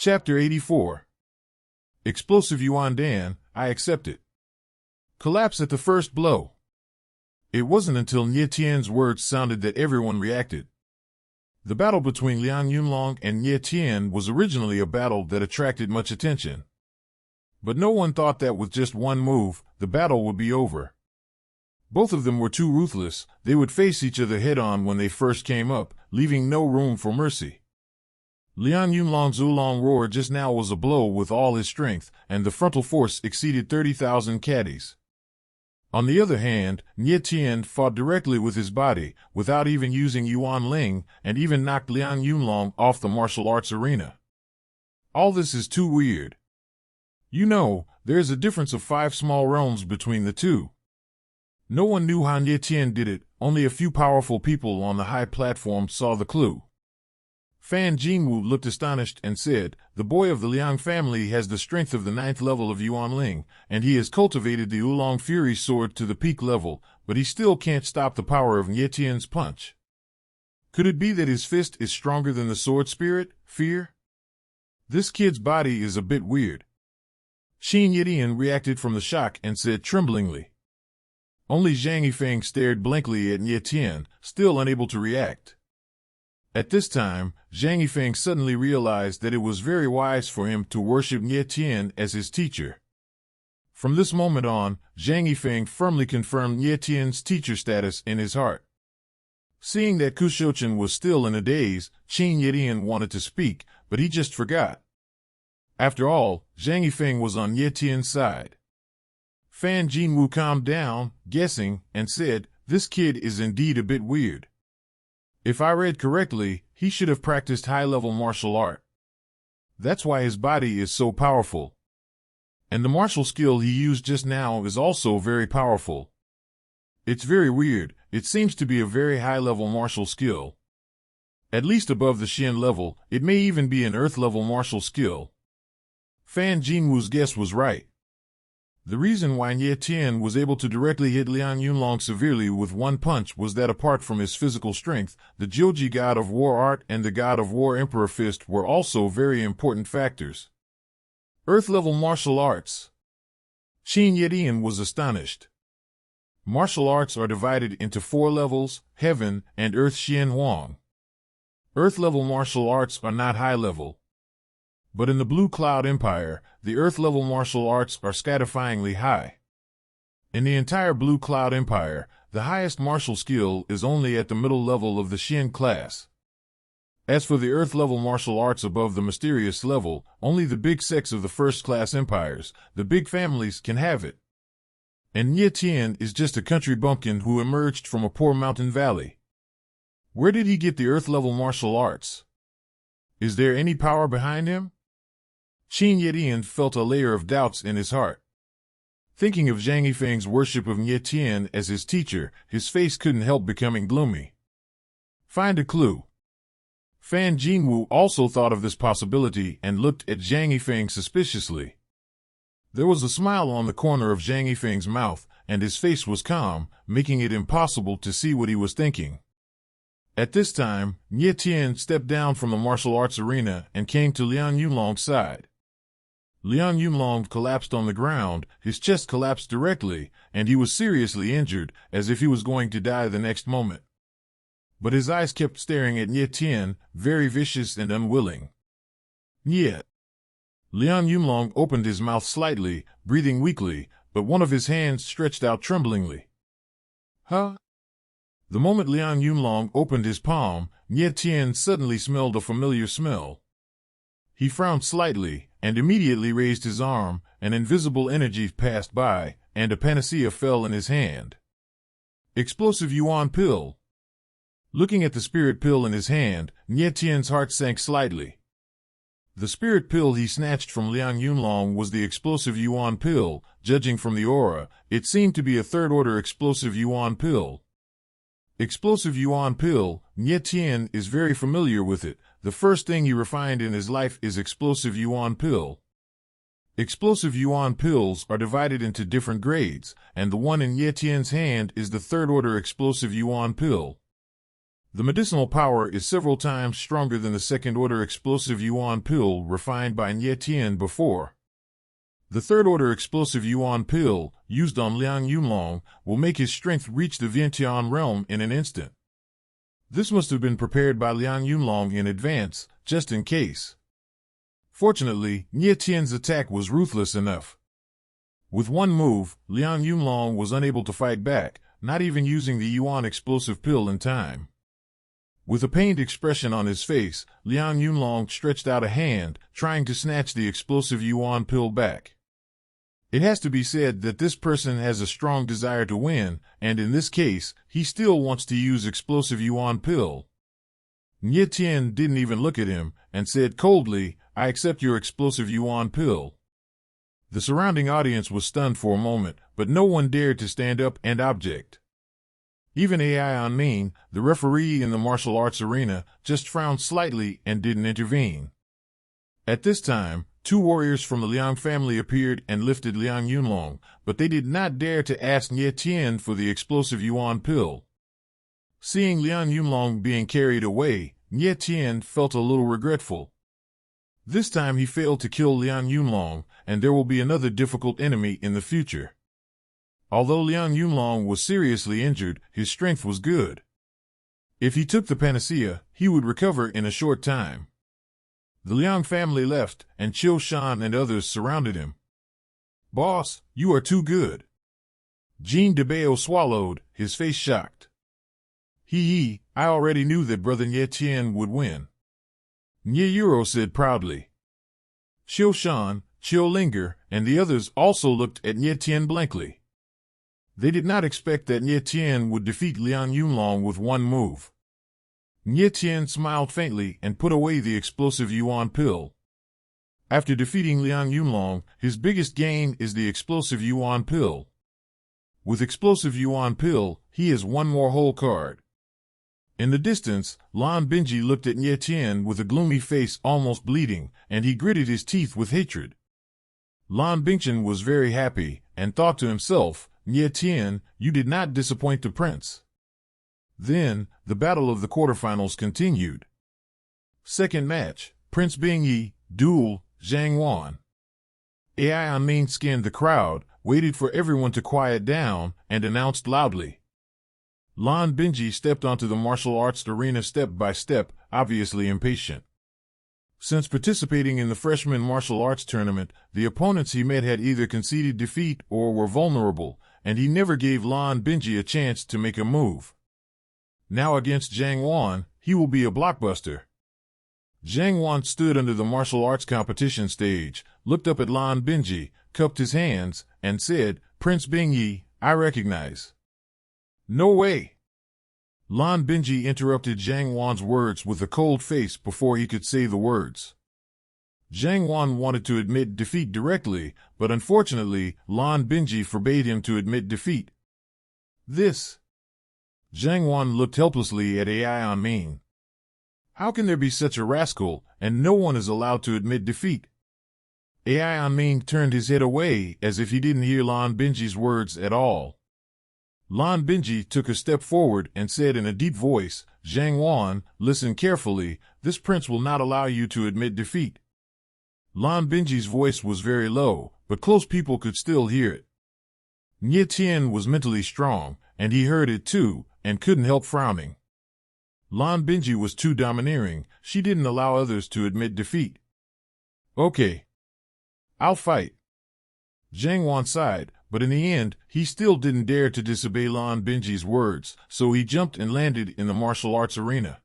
Chapter 84. Explosive Yuan Dan, I accept it. Collapse at the first blow. It wasn't until Nie Tian's words sounded that everyone reacted. The battle between Liang Yunlong and Nie Tian was originally a battle that attracted much attention. But no one thought that with just one move, the battle would be over. Both of them were too ruthless. They would face each other head-on when they first came up, leaving no room for mercy. Liang Yunlong's oolong roar just now was a blow with all his strength, and the frontal force exceeded 30,000 caddies. On the other hand, Nie Tian fought directly with his body, without even using Yuan Ling, and even knocked Liang Yunlong off the martial arts arena. All this is too weird. You know, there's a difference of 5 small realms between the two. No one knew how Nie Tian did it, only a few powerful people on the high platform saw the clue. Fan Jingwu looked astonished and said, "The boy of the Liang family has the strength of the 9th level of Yuan Ling, and he has cultivated the Oolong Fury Sword to the peak level, but he still can't stop the power of Nie Tian's punch. Could it be that his fist is stronger than the sword spirit, fear? This kid's body is a bit weird." Qin Yitian reacted from the shock and said tremblingly. Only Zhang Yifeng stared blankly at Nie Tian, still unable to react. At this time, Zhang Yifeng suddenly realized that it was very wise for him to worship Nie Tian as his teacher. From this moment on, Zhang Yifeng firmly confirmed Nie Tian's teacher status in his heart. Seeing that Kushochen was still in a daze, Qin Yitian wanted to speak, but he just forgot. After all, Zhang Yifeng was on Nie Tian's side. Fan Jingwu calmed down, guessing, and said, "This kid is indeed a bit weird. If I read correctly, he should have practiced high-level martial art. That's why his body is so powerful. And the martial skill he used just now is also very powerful. It's very weird. It seems to be a very high-level martial skill. At least above the Xian level, it may even be an Earth-level martial skill." Fan Jingwu's guess was right. The reason why Nie Tian was able to directly hit Liang Yunlong severely with one punch was that apart from his physical strength, the Jiuji God of War art and the God of War Emperor Fist were also very important factors. Earth-level martial arts. Qin Yitian was astonished. Martial arts are divided into 4 levels, Heaven and Earth Xian Huang. Earth-level martial arts are not high-level. But in the Blue Cloud Empire, the Earth-level martial arts are scatifyingly high. In the entire Blue Cloud Empire, the highest martial skill is only at the middle level of the Xian class. As for the Earth-level martial arts above the mysterious level, only the big sects of the first-class empires, the big families, can have it. And Nie Tian is just a country bumpkin who emerged from a poor mountain valley. Where did he get the Earth-level martial arts? Is there any power behind him? Qin Yitian felt a layer of doubts in his heart. Thinking of Zhang Yifeng's worship of Nie Tian as his teacher, his face couldn't help becoming gloomy. Find a clue. Fan Jingwu also thought of this possibility and looked at Zhang Yifeng suspiciously. There was a smile on the corner of Zhang Yifeng's mouth, and his face was calm, making it impossible to see what he was thinking. At this time, Nie Tian stepped down from the martial arts arena and came to Liang Yunlong's side. Liang Yunlong collapsed on the ground, his chest collapsed directly, and he was seriously injured, as if he was going to die the next moment. But his eyes kept staring at Nie Tian, very vicious and unwilling. "Nie." Liang Yunlong opened his mouth slightly, breathing weakly, but one of his hands stretched out tremblingly. "Huh?" The moment Liang Yunlong opened his palm, Nie Tian suddenly smelled a familiar smell. He frowned slightly, and immediately raised his arm. An invisible energy passed by, and a panacea fell in his hand. Explosive Yuan Pill. Looking at the spirit pill in his hand, Nie Tian's heart sank slightly. The spirit pill he snatched from Liang Yunlong was the Explosive Yuan Pill. Judging from the aura, it seemed to be a third-order Explosive Yuan Pill. Explosive Yuan Pill, Nie Tian is very familiar with it. The first thing he refined in his life is Explosive Yuan Pill. Explosive Yuan Pills are divided into different grades, and the one in Nie Tian's hand is the third-order Explosive Yuan Pill. The medicinal power is several times stronger than the second-order explosive Yuan Pill refined by Nie Tien before. The third-order explosive Yuan Pill, used on Liang Yunlong, will make his strength reach the Vientiane realm in an instant. This must have been prepared by Liang Yunlong in advance, just in case. Fortunately, Nie Tien's attack was ruthless enough. With one move, Liang Yunlong was unable to fight back, not even using the Yuan explosive pill in time. With a pained expression on his face, Liang Yunlong stretched out a hand, trying to snatch the explosive Yuan pill back. It has to be said that this person has a strong desire to win, and in this case, he still wants to use explosive Yuan Pill. Nie Tien didn't even look at him, and said coldly, "I accept your explosive Yuan Pill." The surrounding audience was stunned for a moment, but no one dared to stand up and object. Even Ai Anmin, the referee in the martial arts arena, just frowned slightly and didn't intervene. At this time, two warriors from the Liang family appeared and lifted Liang Yunlong, but they did not dare to ask Nie Tien for the explosive Yuan Pill. Seeing Liang Yunlong being carried away, Nie Tien felt a little regretful. This time he failed to kill Liang Yunlong, and there will be another difficult enemy in the future. Although Liang Yunlong was seriously injured, his strength was good. If he took the panacea, he would recover in a short time. The Liang family left, and Qiu Shan and others surrounded him. "Boss, you are too good." Jean de Bao swallowed, his face shocked. I already knew that Brother Nie Tien would win." Nie Euro said proudly. Qiu Shan, Qiu Linger, and the others also looked at Nie Tien blankly. They did not expect that Nie Tien would defeat Liang Yunlong with one move. Nie Tien smiled faintly and put away the explosive Yuan Pill. After defeating Liang Yunlong, his biggest gain is the explosive Yuan Pill. With explosive Yuan Pill, he has one more whole card. In the distance, Lan Binji looked at Nie Tien with a gloomy face almost bleeding, and he gritted his teeth with hatred. Lan Bingchen was very happy, and thought to himself, "Nie Tien, you did not disappoint the prince." Then, the battle of the quarterfinals continued. Second match, Prince Bingyi, duel, Zhang Wan. Ai Anmin scanned the crowd, waited for everyone to quiet down, and announced loudly. Lan Binji stepped onto the martial arts arena step by step, obviously impatient. Since participating in the freshman martial arts tournament, the opponents he met had either conceded defeat or were vulnerable, and he never gave Lan Binji a chance to make a move. Now against Zhang Wan, he will be a blockbuster. Zhang Wan stood under the martial arts competition stage, looked up at Lan Binji, cupped his hands, and said, "Prince Bingyi, I recognize." "No way!" Lan Binji interrupted Zhang Wan's words with a cold face before he could say the words. Zhang Wan wanted to admit defeat directly, but unfortunately, Lan Binji forbade him to admit defeat. Zhang Wan looked helplessly at Ai Anmin. How can there be such a rascal, and no one is allowed to admit defeat? Ai Anmin turned his head away as if he didn't hear Lan Binji's words at all. Lan Binji took a step forward and said in a deep voice, "Zhang Wan, listen carefully, this prince will not allow you to admit defeat." Lan Binji's voice was very low, but close people could still hear it. Nie Tien was mentally strong, and he heard it too, and couldn't help frowning. Lan Binji was too domineering, she didn't allow others to admit defeat. "Okay. I'll fight." Zhang Wan sighed, but in the end, he still didn't dare to disobey Lan Binji's words, so he jumped and landed in the martial arts arena.